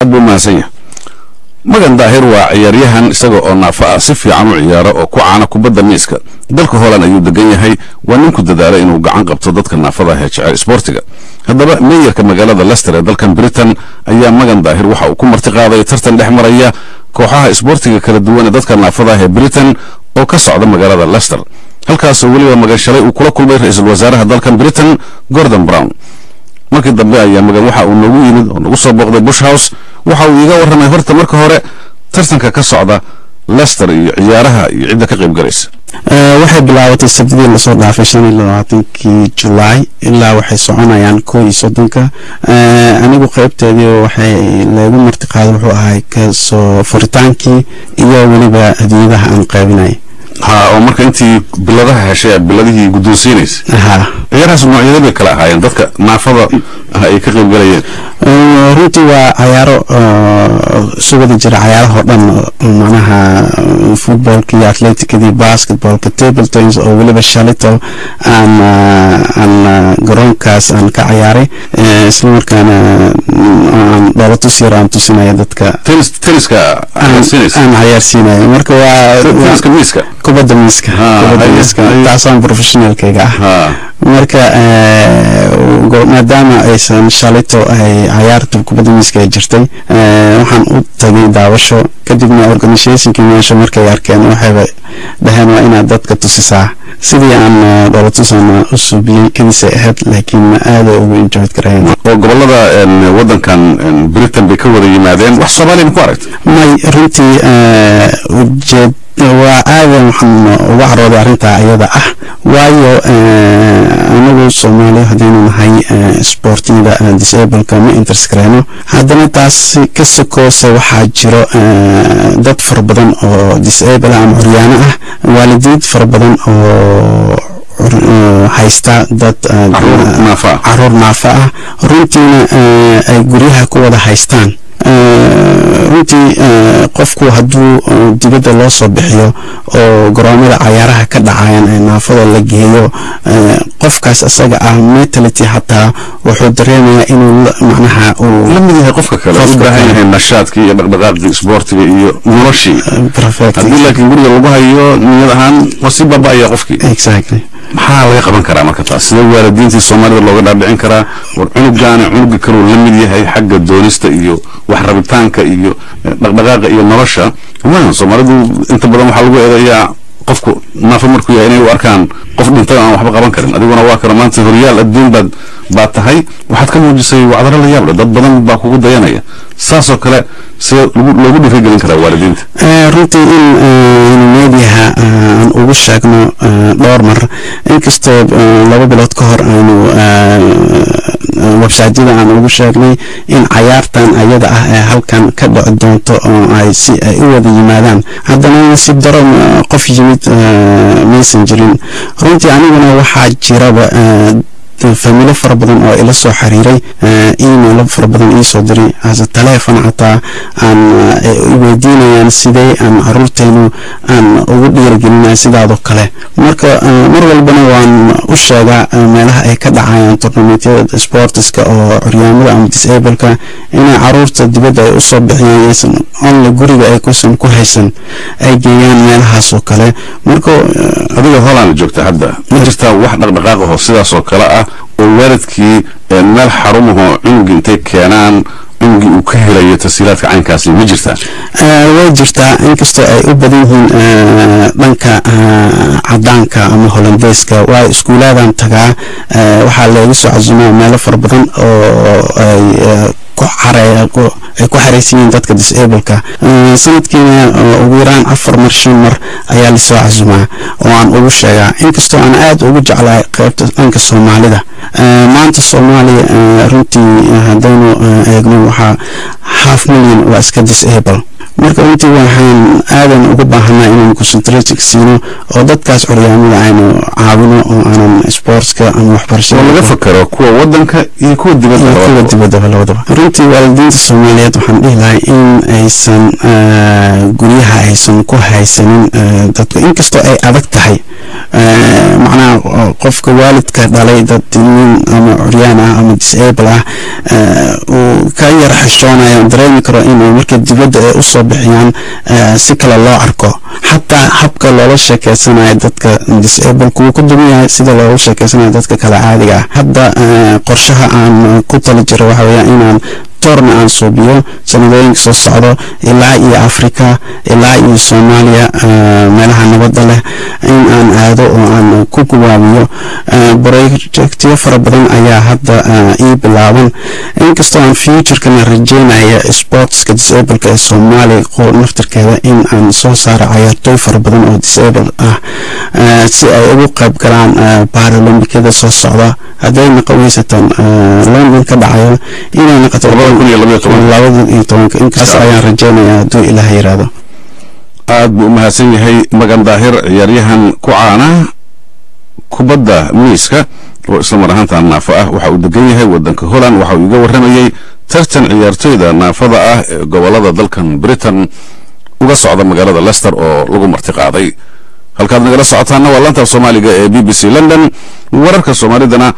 أبو ماسية مجن ظاهر وعياريهن استجوا النافع صفي عمو عيارة وكوعنا كبدا ميسكا دلك هولا أيود دقيقة هاي وننكو ددارة إنه قعان قبضتك النافذة هي شعار سبورتيكا هذا بقى مية كمجالات اللستر دل كان بريتن أيام مجن ظاهر وحا وكم ارتقاء يترتن الأحمرية كوحها سبورتيكا كالدوان دتك النافذة هي بريتن وكسر مجالات اللستر هل كاسولي ومجال شري وكل كل بيت رئيس الوزراء دل كان بريتن جوردن براون markii dambe ayaa magan waxa uu nagu yimid oo nagu soo booqday Bush House waxa uu iga warramay horta marka hore tartanka ka socda Leicester iyo ciyaaraha iyo cid ka qayb galaysa waxay bilaabatay sabtidii la soo dhaafay 25 July ilaa waxay soconayaan 31 anigu qaybteedii waxay leeyahay martiqaad wuxuu ahaa ka soo furitaankii iyo waliba hadiyadaha aan qaybinay oo marka intii biladaha heshay biladihii guddoonsiinaysa ciyaarahaas noocyada kala ahaayeen dadka naafada ay ka qayb galayeen runtii waa ciyaaro sugada jira ciyaaraha dhan macnaha footballka iyo atleticada basketballka table tennis oo waliba shalito aan garoonkaas aan ka ciyaaray isla markaana aan dawladu siiraan tusinaya dadka tenniska aan ciyaarsiinay marka waa tenniska miiska kubadda miiska taasaan professionalkayga ah marka maadaama aysan shalito ay ciyaartu kubadda miiska jirtay waxaan u tagay daawasho kadibna organizationkii meesha markay arkeen waxay dhaheen waa inaad dadka tusisaa sidii aan dawladtusana u subiyay kadisa ahayd laakiin aad ugu enjoy kareen oo gobolada wadankan Britain bay ka wada yimaadeen wax Soomaaliya ku aragtay may runtii ujeed waa aadan waxaan uga carooday arrinta ayada ah waayo anagu Soomaaliya hadaynu nahay sportiga disable kama interskreeno haddana taas ka sokoose waxaa jiro dad far badan oo disable ama curyaano ah waalidiin far badan oo haysta dad caruur naafa ah runtiina ay guryaha ku wada haystaan runtii qofku hadduu dibadda loo soo bixiyo oo garoomada ciyaaraha ka dhacayaan ee naafada la geeyo qofkaas asaga ah mentality hataa wuxuu dareemayaa inuu macnaha uu la mid yahay qofka kale u baahan yahay nashaadkii iyo dhaqdhaqaaqii sportiga iyo noloshii haddii laakiin guriga lagu hayo niyad ahaan wasi baaba'aya qofkii exactly maxaa laga qaban karaa marka taas sida waalidiintii Soomaalida looga dhaadhicin karaa war cunuga kale la mid yahay xagga doonista iyo wax rabitaanka iyo dhaqdhaqaaqa iyo nolosha waan Soomaalidu inta badan waxa lagu eedayaa qofku naafa markuu yahay inay u arkaan qof dhintay aan waxba qaban karin adiguna waa kala maanta horyaal adduun baad tahay waxaad ka muujisay wacdara la yaab leh dad badan baa kugu dayanaya saasoo kale sida loogu dhiirigelin karaa waalidiinta runtii in meediyaha aan ugu sheegno dhowr mar inkastoo 2 bilood ka hor aanu website-yada aan ugu sheegnay in ciyaartan ayada ah ee halkan ka dhici doonto oo ay si ay u wada yimaadaan haddana si daro qof yimid messengerin runtii aniguna waxaa jiraba family fara badan oo ila soo xiriiray email fara badan ii soo diray as telephone xataa aan weydiinayaan sidee aan caruurteenu aan ugu dhiirigelinaa sidaado kale marka mar walbana waan u sheegaa meelaha ay ka dhacayaan tournamentyada sportska oo curyaamada ama disableka inay caruurta dibadda ay u soo bixiyaan aysan only guriga ay ku haysan ay geeyaan meelahaas oo kale marka adiga Holland joogta hadda ma jirtaa wax dhaqdhaqaaq ah sidaas oo kale ah oo waalidkii meel xarumaha cunuga intay keenaan cunugi uu ka helayo tasiilaadka caynkaasi ma jirtaa way jirtaa inkastoo ay u badan yihiin dhanka cadaanka ama Hollandeeska waa iskuuladan tagaa waxaa laga soo casuumaa meelo far badan oo ay ku xareysiin dadka disableka sanadkiina ugu yaraan 4 mar 5 mar ayaa la soo casuumaa oo aan ugu sheegaa inkastoo aan aad ugu jeclahay qaybta dhanka Soomaalida maanta Soomaaliya runtii hadaynu eegno waxa 500,000 waa iska disable marka intii waxaan aadan ugu baahanaa inaan concentrate siino oo dadkaas curyaamada aynu caawino oo aanan sportska ama waxbarashada laga fakaro kuwa wadanka iyo kuwa dibadda labadaba runtii waalidiinta Soomaaliyeed waxaan dhihi lahaa in aysan guryaha aysan ku haysanin dadka inkastoo ay adag tahay macnaha qofka waalidka dhalay dad ama curyaan ah ama disable ah uu ka yar xishoonayo dareemi karo inuu marka dibadda ay u soo bixiyaan si kale loo arko xataa habka loola sheekeysanayo dadka disable kuwa ku duwan yahay sida loola sheekeysanayo dadka kale caadiga ah hadda qorshaha aan ku tali jiro waxa weeyaan inaan toorna aan suubiyo sanadooyinka soo socdo ilaa iyo Afrika ilaa iyo Soomaaliya meelaha nabadda leh in aan aado oo aan ku gubaabiyo projectyo fara badan ayaa hadda ii bilaaban inkastoo aan future-kana rajeynayo sportska disable-ka ee Soomaaliya naftirkeeda in aan soo saaro ciyaartooy fara badan oo disable ah si ay ugu qayb galaan Paralympics soo socda hadday naqaweysatan London ka dhacayo inay noqoto 2012 inkastoo ayaan rajeynayaa hadduu Ilaahay yiraahdo aad buu mahadsan yahay Magan Daahir ciyaaryahan ku caana kubadda miiska oo isla mar ahaantan naafa ah waxa uu degan yahay wadanka Holland waxa uu iga waramayay tartan ciyaartooyda naafada ah ee gobolada dalkan Britain uga socda magaalada Leicester oo lagu marti qaaday halkaad nagala socotaana waa laanta Soomaaliga ee BBC London wararka Soomaalidana